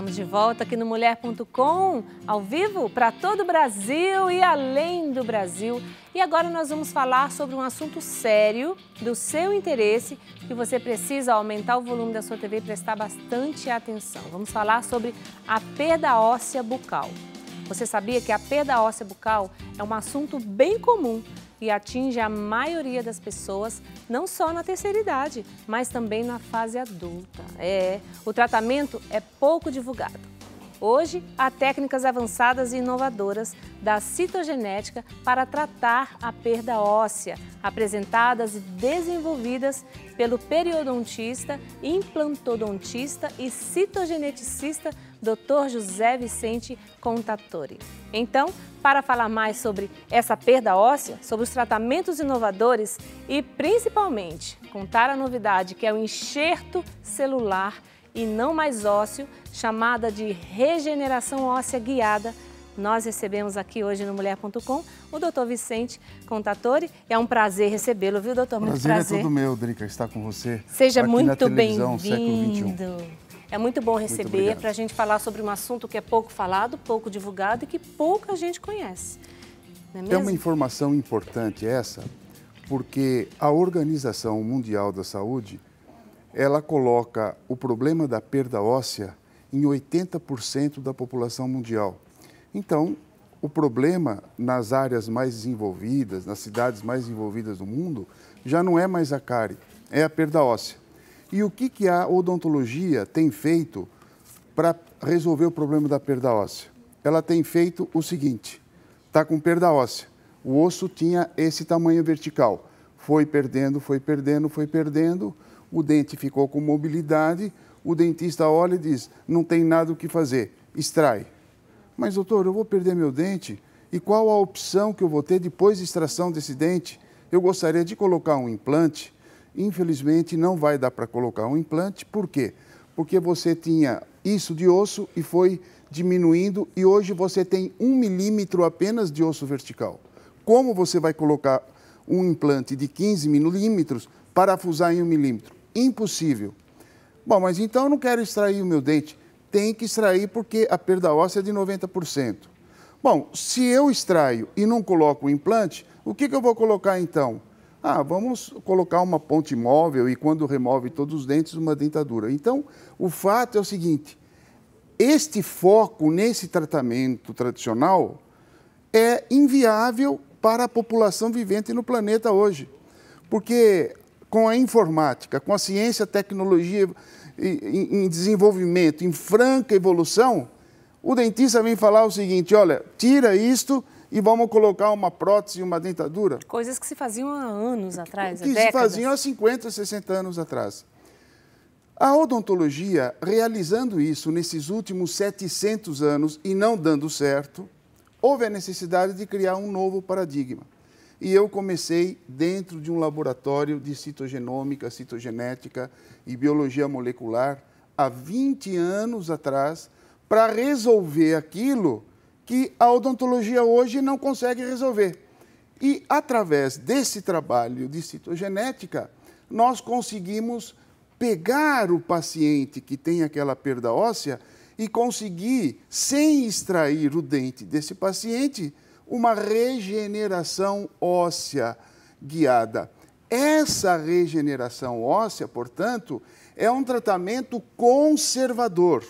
Estamos de volta aqui no Mulher.com, ao vivo para todo o Brasil e além do Brasil. E agora nós vamos falar sobre um assunto sério, do seu interesse, que você precisa aumentar o volume da sua TV e prestar bastante atenção. Vamos falar sobre a perda óssea bucal. Você sabia que a perda óssea bucal é um assunto bem comum e atinge a maioria das pessoas, não só na terceira idade, mas também na fase adulta. O tratamento é pouco divulgado. Hoje, há técnicas avançadas e inovadoras da citogenética para tratar a perda óssea, apresentadas e desenvolvidas pelo periodontista, implantodontista e citogeneticista Dr. José Vicente Contatori. Então, para falar mais sobre essa perda óssea, sobre os tratamentos inovadores e, principalmente, contar a novidade que é o enxerto celular e não mais ósseo, chamada de regeneração óssea guiada, nós recebemos aqui hoje no Mulher.com o Dr. Vicente Contatori. É um prazer recebê-lo, viu, doutor? Muito prazer. Prazer é todo meu, Drica, estar com você. Seja aqui muito na bem-vindo. Século XXI. É muito bom receber para a gente falar sobre um assunto que é pouco falado, pouco divulgado e que pouca gente conhece. Não é mesmo? É uma informação importante essa, porque a Organização Mundial da Saúde, ela coloca o problema da perda óssea em 80% da população mundial. Então, o problema nas áreas mais desenvolvidas, nas cidades mais desenvolvidas do mundo, já não é mais a cárie, é a perda óssea. E o que a odontologia tem feito para resolver o problema da perda óssea? Ela tem feito o seguinte: está com perda óssea, o osso tinha esse tamanho vertical, foi perdendo, foi perdendo, foi perdendo, o dente ficou com mobilidade, o dentista olha e diz, não tem nada o que fazer, extrai. Mas doutor, eu vou perder meu dente e qual a opção que eu vou ter depois de extração desse dente? Eu gostaria de colocar um implante. Infelizmente, não vai dar para colocar um implante. Por quê? Porque você tinha isso de osso e foi diminuindo e hoje você tem 1 milímetro apenas de osso vertical. Como você vai colocar um implante de 15 milímetros, parafusar em 1 milímetro? Impossível. Bom, mas então eu não quero extrair o meu dente. Tem que extrair porque a perda óssea é de 90%. Bom, se eu extraio e não coloco o implante, o que eu vou colocar então? Vamos colocar uma ponte móvel e quando remove todos os dentes, uma dentadura. Então, o fato é o seguinte, este foco nesse tratamento tradicional é inviável para a população vivente no planeta hoje. Porque com a informática, com a ciência, tecnologia em desenvolvimento, em franca evolução, o dentista vem falar o seguinte, olha, tira isto e vamos colocar uma prótese e uma dentadura. Coisas que se faziam há anos atrás, há décadas. Que se faziam há 50, 60 anos atrás. A odontologia, realizando isso nesses últimos 700 anos e não dando certo, houve a necessidade de criar um novo paradigma. E eu comecei dentro de um laboratório de citogenômica, citogenética e biologia molecular há 20 anos atrás para resolver aquilo que a odontologia hoje não consegue resolver. E, através desse trabalho de citogenética, nós conseguimos pegar o paciente que tem aquela perda óssea e conseguir, sem extrair o dente desse paciente, uma regeneração óssea guiada. Essa regeneração óssea, portanto, é um tratamento conservador,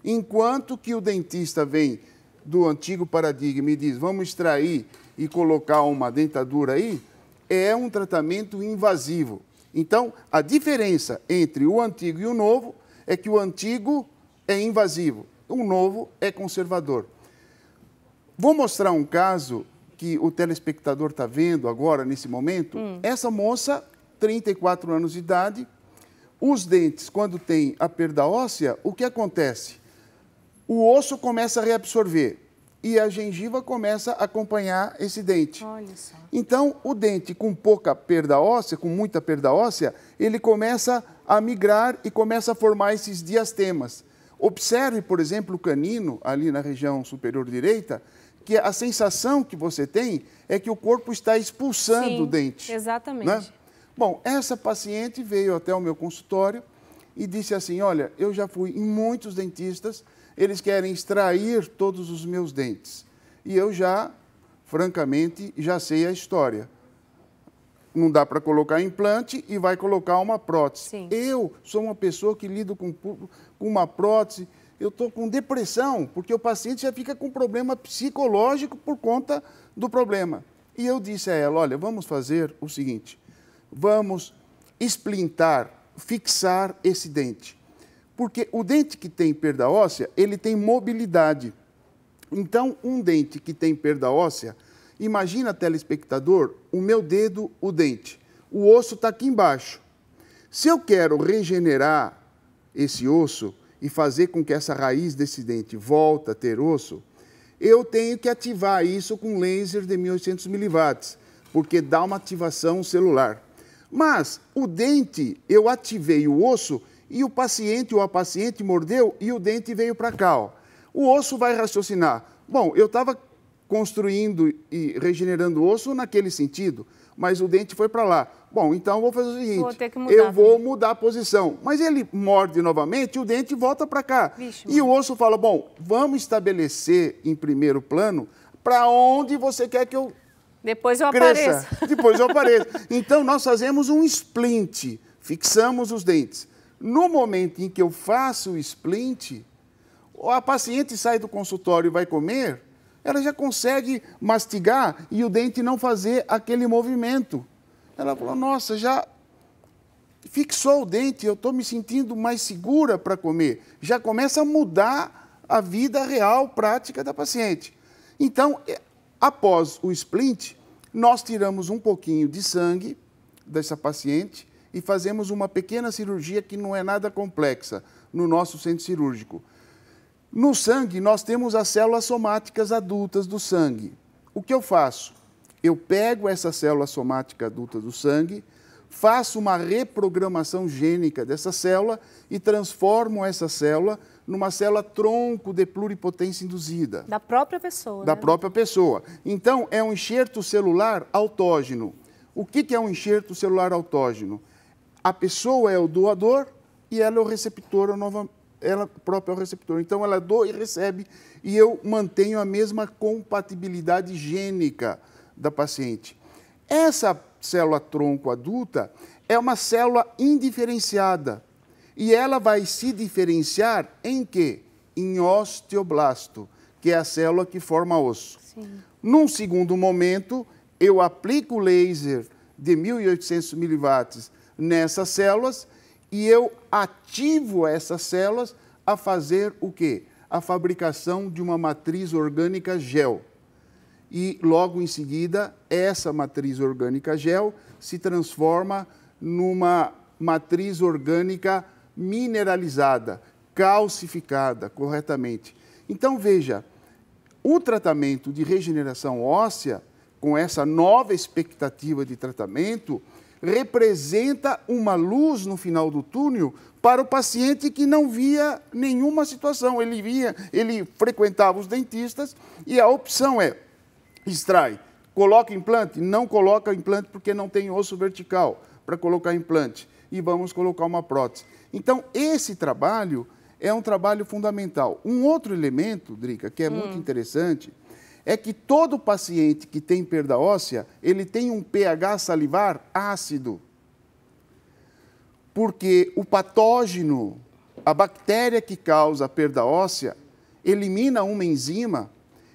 enquanto que o dentista vem do antigo paradigma e diz, vamos extrair e colocar uma dentadura aí, é um tratamento invasivo. Então, a diferença entre o antigo e o novo é que o antigo é invasivo, o novo é conservador. Vou mostrar um caso que o telespectador está vendo agora, nesse momento. Essa moça, 34 anos de idade, os dentes, quando tem a perda óssea, o que acontece? O osso começa a reabsorver e a gengiva começa a acompanhar esse dente. Olha só. Então, o dente com pouca perda óssea, com muita perda óssea, ele começa a migrar e começa a formar esses diastemas. Observe, por exemplo, o canino, ali na região superior direita, que a sensação que você tem é que o corpo está expulsando o dente. Exatamente. Né? Bom, essa paciente veio até o meu consultório e disse assim, olha, eu já fui em muitos dentistas, eles querem extrair todos os meus dentes. E eu já, francamente, já sei a história. Não dá para colocar implante e vai colocar uma prótese. Sim. Eu sou uma pessoa que lido com uma prótese, eu estou com depressão, porque o paciente já fica com problema psicológico por conta do problema. E eu disse a ela, olha, vamos fazer o seguinte, vamos esplintar, fixar esse dente. Porque o dente que tem perda óssea, ele tem mobilidade. Então, um dente que tem perda óssea, imagina, telespectador, o meu dedo, o dente. O osso está aqui embaixo. Se eu quero regenerar esse osso e fazer com que essa raiz desse dente volte a ter osso, eu tenho que ativar isso com laser de 1800 miliwatts, porque dá uma ativação celular. Mas o dente, eu ativei o osso e o paciente ou a paciente mordeu e o dente veio para cá. Ó. O osso vai raciocinar. Bom, eu estava construindo e regenerando o osso naquele sentido, mas o dente foi para lá. Bom, então eu vou fazer o seguinte, eu vou mudar a posição. Mas ele morde novamente e o dente volta para cá. Vixe, e o osso fala, bom, vamos estabelecer em primeiro plano para onde você quer que eu Depois eu cresça. apareço. Depois eu apareço. Então, nós fazemos um splint, fixamos os dentes. No momento em que eu faço o splint, a paciente sai do consultório e vai comer, ela já consegue mastigar e o dente não fazer aquele movimento. Ela falou, nossa, já fixou o dente, eu estou me sentindo mais segura para comer. Já começa a mudar a vida real, prática da paciente. Então, após o splint, nós tiramos um pouquinho de sangue dessa paciente e fazemos uma pequena cirurgia que não é nada complexa no nosso centro cirúrgico. No sangue, nós temos as células somáticas adultas do sangue. O que eu faço? Eu pego essa célula somática adulta do sangue, faço uma reprogramação gênica dessa célula e transformo essa célula numa célula tronco de pluripotência induzida. Da própria pessoa. Da né? própria pessoa. Então, é um enxerto celular autógeno. O que é um enxerto celular autógeno? A pessoa é o doador e ela é o receptor, ela própria é o receptor. Então, ela doa e recebe e eu mantenho a mesma compatibilidade gênica da paciente. Essa célula tronco adulta é uma célula indiferenciada e ela vai se diferenciar em quê? Em osteoblasto, que é a célula que forma osso. Sim. Num segundo momento, eu aplico o laser de 1800 miliwatts nessas células e eu ativo essas células a fazer o quê? A fabricação de uma matriz orgânica gel. E logo em seguida, essa matriz orgânica gel se transforma numa matriz orgânica mineralizada, calcificada corretamente. Então, veja, o tratamento de regeneração óssea, com essa nova expectativa de tratamento, representa uma luz no final do túnel para o paciente que não via nenhuma situação. Ele frequentava os dentistas e a opção é: extrai, coloca implante, não coloca implante porque não tem osso vertical para colocar implante e vamos colocar uma prótese. Então, esse trabalho é um trabalho fundamental. Um outro elemento, Drica, que é muito interessante, é que todo paciente que tem perda óssea, ele tem um pH salivar ácido. Porque o patógeno, a bactéria que causa a perda óssea, elimina uma enzima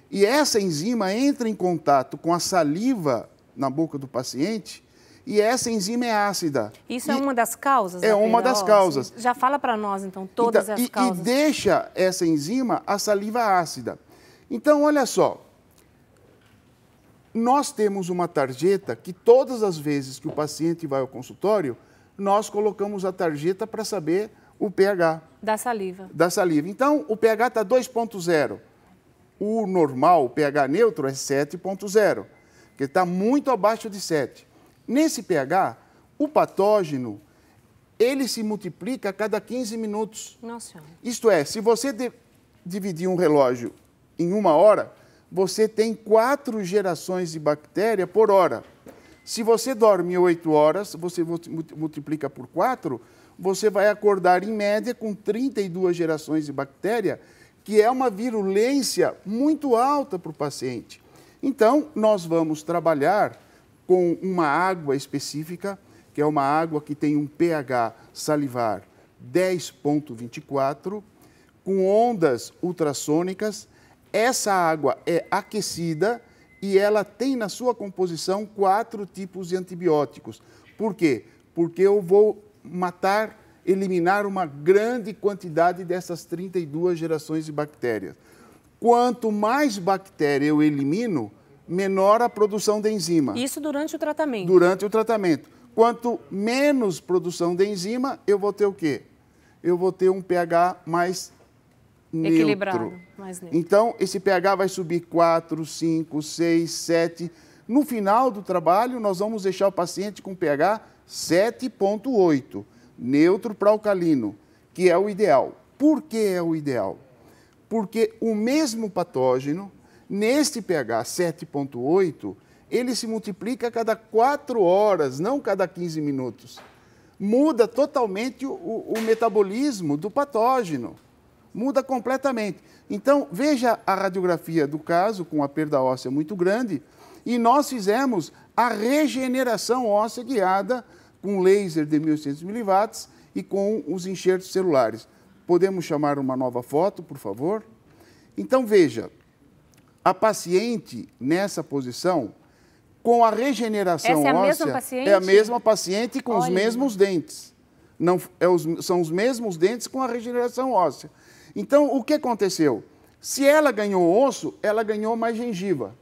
e essa enzima entra em contato com a saliva na boca do paciente e essa enzima é ácida. Isso é uma das causas? É uma das causas. Já fala para nós, então, todas as causas. E deixa essa enzima a saliva ácida. Então, olha só, nós temos uma tarjeta que todas as vezes que o paciente vai ao consultório, nós colocamos a tarjeta para saber o pH. Da saliva. Da saliva. Então, o pH está 2,0. O normal, o pH neutro, é 7,0, que está muito abaixo de 7. Nesse pH, o patógeno, ele se multiplica a cada 15 minutos. Nossa. Isto é, se você dividir um relógio em 1 hora, você tem 4 gerações de bactéria por hora. Se você dorme 8 horas, você multiplica por 4, você vai acordar, em média, com 32 gerações de bactéria, que é uma virulência muito alta para o paciente. Então, nós vamos trabalhar com uma água específica, que é uma água que tem um pH salivar 10,24, com ondas ultrassônicas. Essa água é aquecida e ela tem na sua composição 4 tipos de antibióticos. Por quê? Porque eu vou eliminar uma grande quantidade dessas 32 gerações de bactérias. Quanto mais bactéria eu elimino, menor a produção de enzima. Isso durante o tratamento? Durante o tratamento. Quanto menos produção de enzima, eu vou ter o quê? Eu vou ter um pH mais neutro. Equilibrado, mais neutro. Então, esse pH vai subir 4, 5, 6, 7. No final do trabalho, nós vamos deixar o paciente com pH 7,8, neutro para alcalino, que é o ideal. Por que é o ideal? Porque o mesmo patógeno, neste pH 7,8, ele se multiplica a cada 4 horas, não cada 15 minutos. Muda totalmente o metabolismo do patógeno. Muda completamente. Então, veja a radiografia do caso, com a perda óssea muito grande, e nós fizemos a regeneração óssea guiada com laser de 1.800 miliwatts e com os enxertos celulares. Podemos chamar uma nova foto, por favor? Então, veja, a paciente nessa posição, com a regeneração óssea... Essa é a mesma paciente? É a mesma paciente com os mesmos dentes. Não, são os mesmos dentes com a regeneração óssea. Então, o que aconteceu? Se ela ganhou osso, ela ganhou mais gengiva.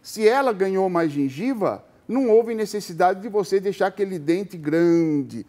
Se ela ganhou mais gengiva, não houve necessidade de você deixar aquele dente grande,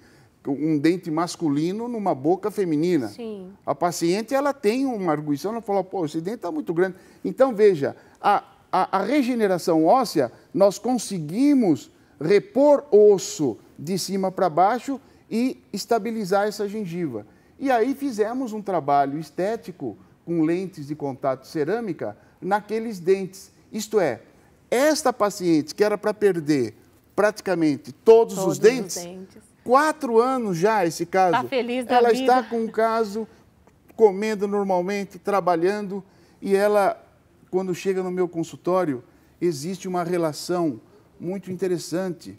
um dente masculino numa boca feminina. Sim. A paciente, ela tem uma arguição, ela fala, pô, esse dente está muito grande. Então, veja, a regeneração óssea, nós conseguimos repor osso de cima para baixo e estabilizar essa gengiva. E aí fizemos um trabalho estético com lentes de contato cerâmica naqueles dentes. Isto é, esta paciente que era para perder praticamente todos os dentes, 4 anos já esse caso, tá feliz da ela vida. está com o caso, comendo normalmente, trabalhando, e ela, quando chega no meu consultório, existe uma relação muito interessante,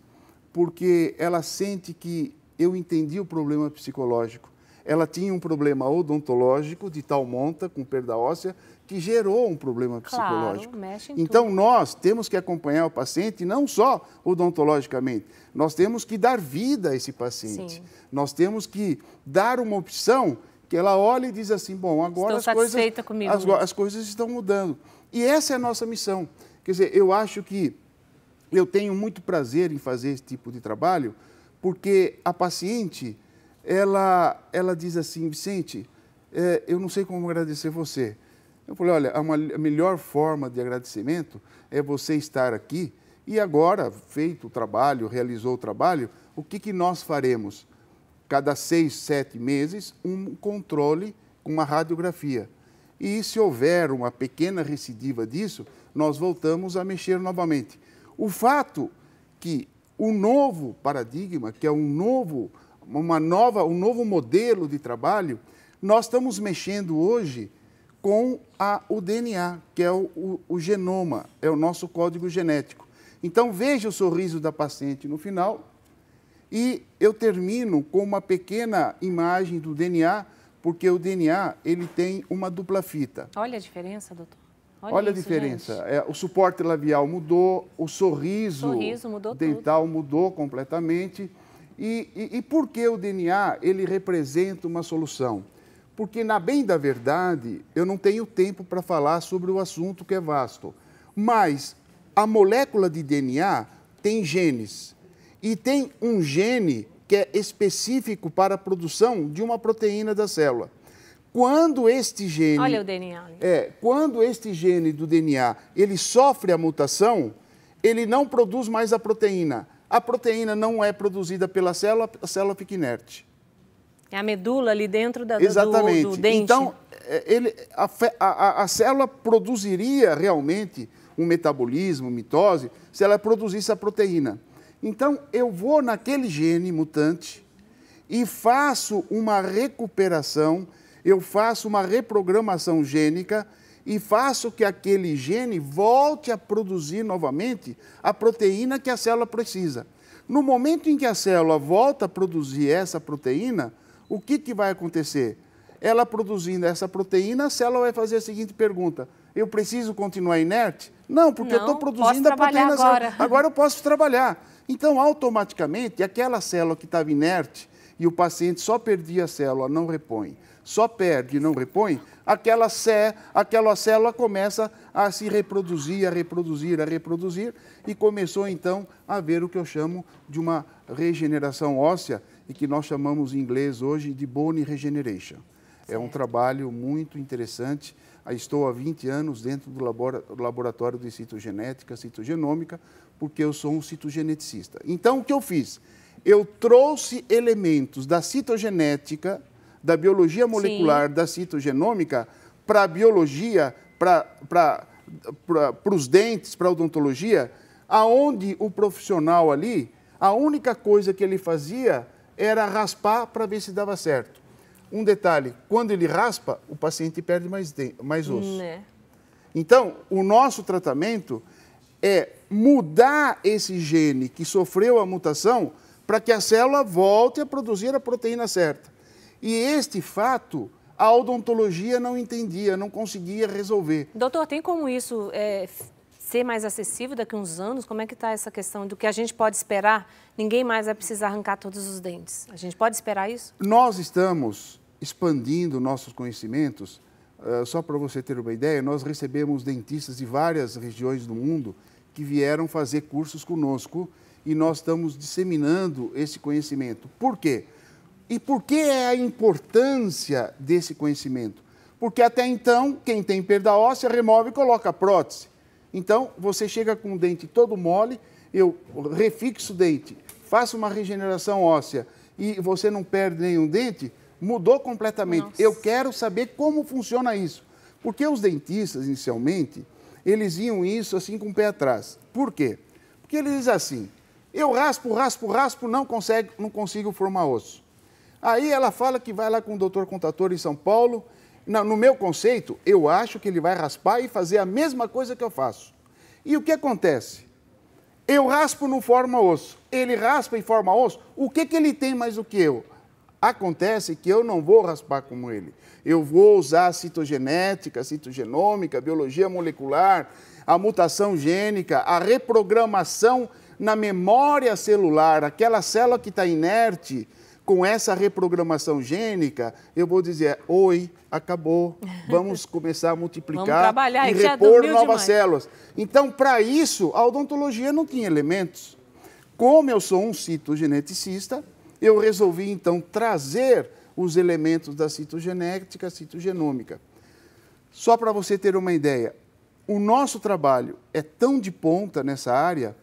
porque ela sente que eu entendi o problema psicológico. Ela tinha um problema odontológico de tal monta, com perda óssea, que gerou um problema psicológico. Claro, mexe em então, tudo. nós temos que acompanhar o paciente, não só odontologicamente, nós temos que dar vida a esse paciente. Sim. Nós temos que dar uma opção que ela olhe e diz assim, bom, agora as coisas estão mudando. E essa é a nossa missão. Quer dizer, eu acho que eu tenho muito prazer em fazer esse tipo de trabalho, porque a paciente... Ela diz assim, Vicente, eu não sei como agradecer você. Eu falei, olha, a melhor forma de agradecimento é você estar aqui e agora, feito o trabalho, realizou o trabalho, o que nós faremos? Cada 6, 7 meses, um controle com uma radiografia. E se houver uma pequena recidiva disso, nós voltamos a mexer novamente. O fato que o novo paradigma, que é um novo modelo de trabalho, nós estamos mexendo hoje com o DNA, que é o genoma, é o nosso código genético. Então, veja o sorriso da paciente no final e eu termino com uma pequena imagem do DNA, porque o DNA ele tem uma dupla fita. Olha a diferença, doutor. Olha a diferença. O suporte labial mudou, o sorriso mudou dental mudou completamente. E por que o DNA ele representa uma solução? Porque, na bem da verdade, eu não tenho tempo para falar sobre o assunto que é vasto, mas a molécula de DNA tem genes, e tem um gene que é específico para a produção de uma proteína da célula. Quando este gene... Olha o DNA. Quando este gene do DNA ele sofre a mutação, ele não produz mais a proteína. A proteína não é produzida pela célula, a célula fica inerte. É a medula ali dentro do dente. Então, a célula produziria realmente um metabolismo, mitose, se ela produzisse a proteína. Então, eu vou naquele gene mutante e faço uma recuperação, eu faço uma reprogramação gênica e faço que aquele gene volte a produzir novamente a proteína que a célula precisa. No momento em que a célula volta a produzir essa proteína, o que vai acontecer? Ela produzindo essa proteína, a célula vai fazer a seguinte pergunta: eu preciso continuar inerte? Não, porque eu estou produzindo a proteína. Agora eu posso trabalhar. Então, automaticamente, aquela célula que estava inerte e o paciente só perdia a célula, não repõe, só perde e não repõe, aquela célula começa a se reproduzir, a reproduzir, e começou então a haver o que eu chamo de uma regeneração óssea, e que nós chamamos em inglês hoje de bone regeneration. É um trabalho muito interessante. Estou há 20 anos dentro do laboratório de citogenética, citogenômica, porque eu sou um citogeneticista. Então, o que eu fiz? Eu trouxe elementos da citogenética, da biologia molecular, da citogenômica, para a biologia, para os dentes, para a odontologia, aonde o profissional ali, a única coisa que ele fazia era raspar para ver se dava certo. Um detalhe, quando ele raspa, o paciente perde mais osso. Então, o nosso tratamento é mudar esse gene que sofreu a mutação para que a célula volte a produzir a proteína certa. E este fato, a odontologia não entendia, não conseguia resolver. Doutor, tem como isso ser mais acessível daqui a uns anos? Como é que está essa questão do que a gente pode esperar? Ninguém mais vai precisar arrancar todos os dentes. A gente pode esperar isso? Nós estamos expandindo nossos conhecimentos. Só para você ter uma ideia, nós recebemos dentistas de várias regiões do mundo que vieram fazer cursos conosco e nós estamos disseminando esse conhecimento. Por quê? E por que é a importância desse conhecimento? Porque até então, quem tem perda óssea remove e coloca prótese. Então, você chega com o dente todo mole, eu refixo o dente, faço uma regeneração óssea e você não perde nenhum dente, mudou completamente. Nossa. Eu quero saber como funciona isso. Porque os dentistas, inicialmente, eles iam isso assim com o pé atrás. Por quê? Porque eles dizem assim: eu raspo, não consigo formar osso. Aí ela fala que vai lá com o doutor contador em São Paulo. No meu conceito, eu acho que ele vai raspar e fazer a mesma coisa que eu faço. E o que acontece? Eu raspo, não forma osso. Ele raspa e forma osso. O que ele tem mais do que eu? Acontece que eu não vou raspar como ele. Eu vou usar a citogenética, a citogenômica, a biologia molecular, a mutação gênica, a reprogramação na memória celular, aquela célula que está inerte. Com essa reprogramação gênica, eu vou dizer: oi, acabou, vamos começar a multiplicar e repor novas células. Então, para isso, a odontologia não tinha elementos. Como eu sou um citogeneticista, eu resolvi, então, trazer os elementos da citogenética, citogenômica. Só para você ter uma ideia, o nosso trabalho é tão de ponta nessa área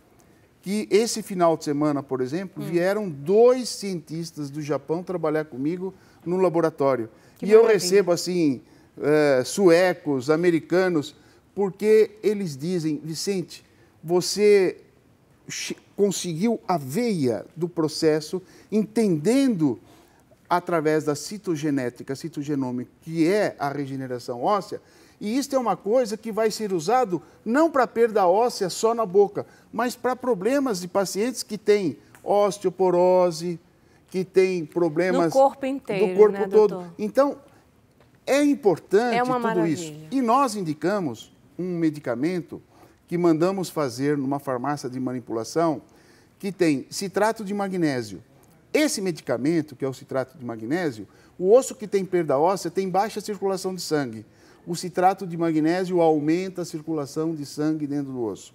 que esse final de semana, por exemplo, vieram 2 cientistas do Japão trabalhar comigo no laboratório. E eu recebo, assim, suecos, americanos, porque eles dizem: Vicente, você conseguiu a veia do processo, entendendo através da citogenética, citogenômica, que é a regeneração óssea, e isso é uma coisa que vai ser usado não para perda óssea só na boca, mas para problemas de pacientes que têm osteoporose, que têm problemas do corpo inteiro, do corpo todo. Doutor? Então, é importante tudo maravilha. Isso. E nós indicamos um medicamento que mandamos fazer numa farmácia de manipulação, que tem citrato de magnésio. Esse medicamento, que é o citrato de magnésio, o osso que tem perda óssea tem baixa circulação de sangue. O citrato de magnésio aumenta a circulação de sangue dentro do osso.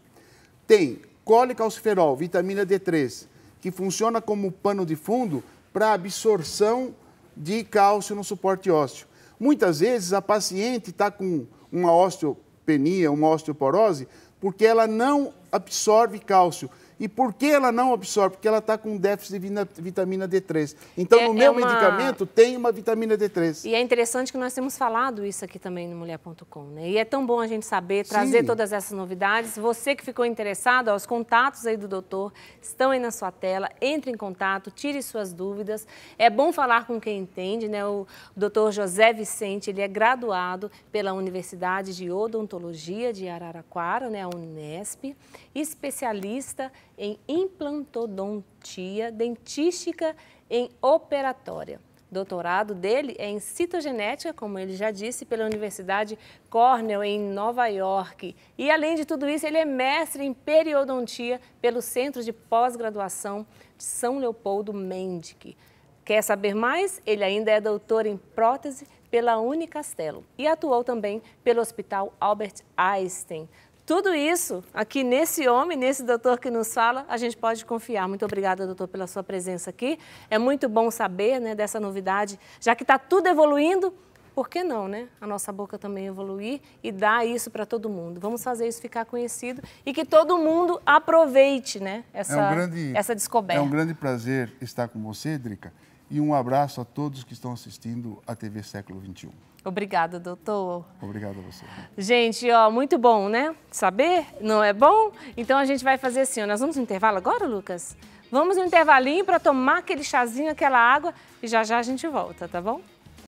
Tem colecalciferol, vitamina D3, que funciona como pano de fundo para absorção de cálcio no suporte ósseo. Muitas vezes a paciente está com uma osteopenia, uma osteoporose, porque ela não absorve cálcio. E por que ela não absorve? Porque ela está com déficit de vitamina D3. Então, no meu medicamento tem uma vitamina D3. E é interessante que nós temos falado isso aqui também no Mulher.com, né? E é tão bom a gente saber, trazer todas essas novidades. Você que ficou interessado, ó, os contatos aí do doutor estão aí na sua tela. Entre em contato, tire suas dúvidas. É bom falar com quem entende, né? O doutor José Vicente, ele é graduado pela Universidade de Odontologia de Araraquara, né? A Unesp, especialista em implantodontia, dentística em operatória. Doutorado dele é em citogenética, como ele já disse, pela Universidade Cornell, em Nova York. E, além de tudo isso, ele é mestre em periodontia pelo Centro de Pós-Graduação de São Leopoldo Mendick. Quer saber mais? Ele ainda é doutor em prótese pela Unicastelo e atuou também pelo Hospital Albert Einstein. Tudo isso aqui nesse homem, nesse doutor que nos fala, a gente pode confiar. Muito obrigada, doutor, pela sua presença aqui. É muito bom saber, né, dessa novidade. Já que está tudo evoluindo, por que não, né? A nossa boca também evoluir e dar isso para todo mundo. Vamos fazer isso ficar conhecido e que todo mundo aproveite, né, essa descoberta. É um grande prazer estar com você, Drica. E um abraço a todos que estão assistindo a TV Século XXI. Obrigada, doutor. Obrigado a você. Gente, ó, muito bom, né? Saber, não é bom? Então a gente vai fazer assim, ó, nós vamos no intervalo agora, Lucas? Vamos no intervalinho para tomar aquele chazinho, aquela água e já já a gente volta, tá bom?